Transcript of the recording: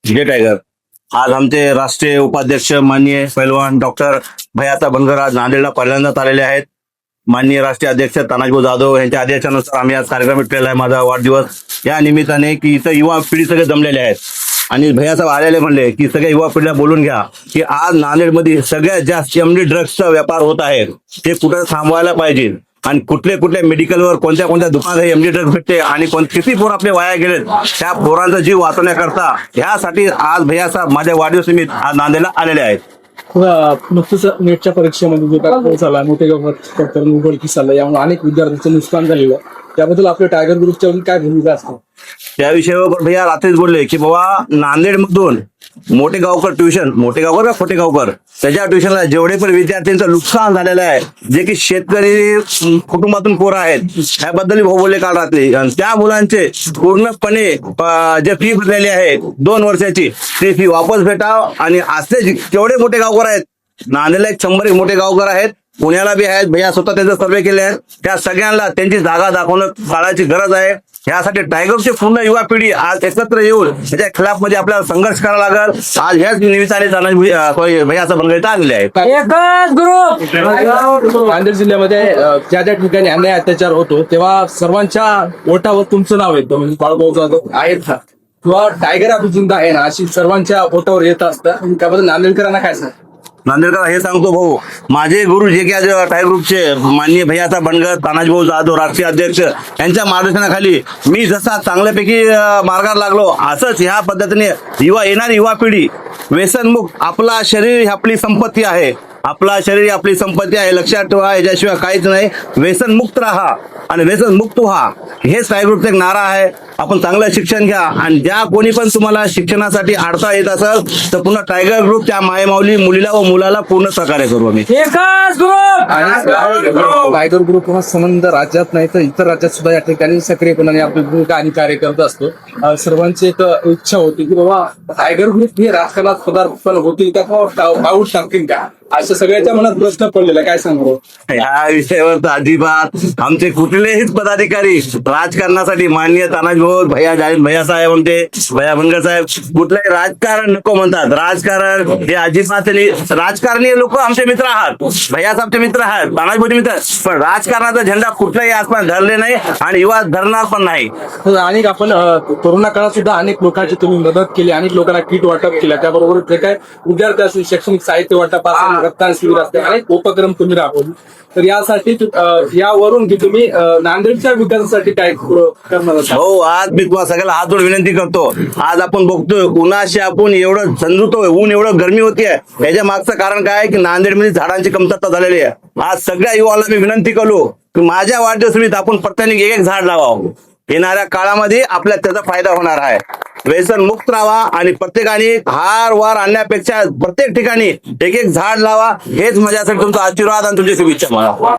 जय tiger. आज आमचे राष्ट्रीय उपाध्यक्ष माननीय पैलवान डॉक्टर भैयाता बनकर आज नांदेडला पहिल्यांदाच आलेले आहेत. माननीय राष्ट्रीय अध्यक्ष तानाजीभाऊ जाधव यांच्या आदेशानुसार आम्ही आज कार्यक्रम ठेवलेला आहे. माझा वाढदिवस या निमित्ताने की इथं युवा पिढी सगळे जमलेले आहेत आणि भैयासाहेब आलेले म्हणले की सगळ्या युवा पिढीला बोलून घ्या की आज नांदेडमध्ये सगळ्यात जास्त एमडी ड्रग्सचा व्यापार होत आहे, ते कुठं थांबवायला पाहिजे आणि कुठल्या मेडिकलवर कोणत्या दुकानात एमडी ड्रग्स भेटते आणि किती पोर आपले वाया गेलेत त्या पोरांचा जीव वाचवण्याकरता ह्यासाठी आज भैयासाहेब माझ्या वाढदिवस निमित्त आज नांदेडला आलेले आहेत. नुकतंच नेटच्या परीक्षेमध्ये जो काय झाला मोठे गावात उघडकीस आला, यामुळे अनेक विद्यार्थ्यांचं नुकसान झालेलं. त्याबद्दल आपल्या टायगर ग्रुपच्या काय भूमिका असते त्या विषयावर भैया रात्रीच बोलले की बाबा नांदेडमधून मोठे गावकर का खोटे गावकर त्याच्या ट्युशनला जेवढे पण विद्यार्थ्यांचं नुकसान झालेलं आहे, जे की शेतकरी कुटुंबातून पोरं आहेत, त्याबद्दल भाऊ बोलले काल रात्री. आणि त्या मुलांचे पूर्णपणे जे फी भरलेली आहे 2 वर्षाची ती फी वापस भेटाव. आणि असले केवढे मोठे गावकर आहेत नांदेडला 100 मोठे गावकर आहेत, पुण्याला बी आहेत. भैया स्वतः त्यांचा सर्वे केले आहेत. त्या सगळ्यांना त्यांची जागा दाखवणं काळाची गरज आहे. यासाठी टायगरची पूर्ण युवा पिढी आज एकत्र येऊन त्याच्या खिलाफ मध्ये आपल्याला संघर्ष करावा लागेल. आज ह्याच निमित्ताने भैयाचा बनगळीत आलेले आहे. एकच ग्रुप नांदेड जिल्ह्यामध्ये ज्या ज्या ठिकाणी अन्याय अत्याचार होतो तेव्हा सर्वांच्या ओटावर तुमचं नाव येतं, म्हणजे बाळूभाऊ जाधव आहेत का किंवा टायगर अभिजिंदा आहे ना, अशी सर्वांच्या ओटावर येत असतं. त्याबद्दल नांदेडकरांना काय सांग? नांदेडकर हे सांगतो भाऊ, माझे गुरु जे की आज टायगर ग्रुपचे माननीय भैयाचा बनगर तानाजीभाऊ जाधव राष्ट्रीय अध्यक्ष यांच्या मार्गदर्शनाखाली मी जसा चांगल्यापैकी मार्गावर लागलो, असंच ह्या पद्धतीने येणारी युवा पिढी व्यसनमुक्त. आपला शरीर ही आपली संपत्ती आहे, आपला शरीर ही आपली संपत्ती आहे, लक्षात ठेवा. याच्याशिवाय काहीच नाही. व्यसनमुक्त राहा आणि व्यसनमुक्त व्हा, हेच टायगर ग्रुपचा एक नारा आहे. आपण चांगलं शिक्षण घ्या आणि ज्या कोणी पण तुम्हाला शिक्षणासाठी अडथळा येत असेल तर पुन्हा टायगर ग्रुप त्या मायमाऊली मुलीला व मुलाला पूर्ण सहकार्य करू आम्ही. एकच ग्रुप टायगर ग्रुप हा संबंध राज्यात नाही तर इतर राज्यात सुद्धा या ठिकाणी सक्रियपणाने आपली भूमिका आणि कार्य करत असतो. सर्वांची एक इच्छा होती की बाबा टायगर ग्रुप हे राजकारणात पदार्पण होतील का पाऊल टाकतील का, असं सगळ्याच्या मनात प्रश्न पडलेला. काय सांगू या विषयावर तर अजिबात आमचे कुठलेही पदाधिकारी राजकारणासाठी माननीय तानाजीभाऊ भैया साहेब आमचे भैया बनगर साहेब कुठलंही राजकारण नको म्हणतात. राजकारण हे अजिबात नाही. राजकारणी लोक आमचे मित्र आहात, भैया साहेबचे मित्र आहात, तानाजीभाऊचे मित्र, पण राजकारणाचा झेंडा कुठल्याही आसपास धरले नाही आणि युवा धरणार पण नाही. अनेक आपण कोरोना काळात सुद्धा अनेक लोकांची तुम्ही मदत केली, अनेक लोकांना किट वाटप केलं, त्याबरोबर जे काय विद्यार्थी असतील शैक्षणिक साहित्य वाटप असेल, रक्तदान शिबिर असते, अनेक उपक्रम तुम्ही राबवले. तर यासाठी यावरून की तुम्ही नांदेडच्या विकासासाठी काय करणार आहात? हो, आज मी तुम्हाला सगळ्याला हात जोडून विनंती करतो. आज आपण बघतोय उन्हाशी आपण एवढं झंझुतोय, ऊन एवढं गरमी होतीये, याच्या मागचं कारण काय की नांदेडमध्ये झाडांची कमतरता झालेली आहे. आज सगळ्या युवाला मी विनंती करलो की माझ्या वाढदिवसानिमित्त आपण प्रत्येकाने एक झाड लावावं. येणाऱ्या काळामध्ये आपल्याला त्याचा फायदा होणार आहे. व्यसन मुक्त राहा आणि प्रत्येकाने हार वार आणण्यापेक्षा प्रत्येक ठिकाणी एक झाड लावा. हेच माझ्यासाठी तुमचा आशीर्वाद आणि तुमची शुभेच्छा मला.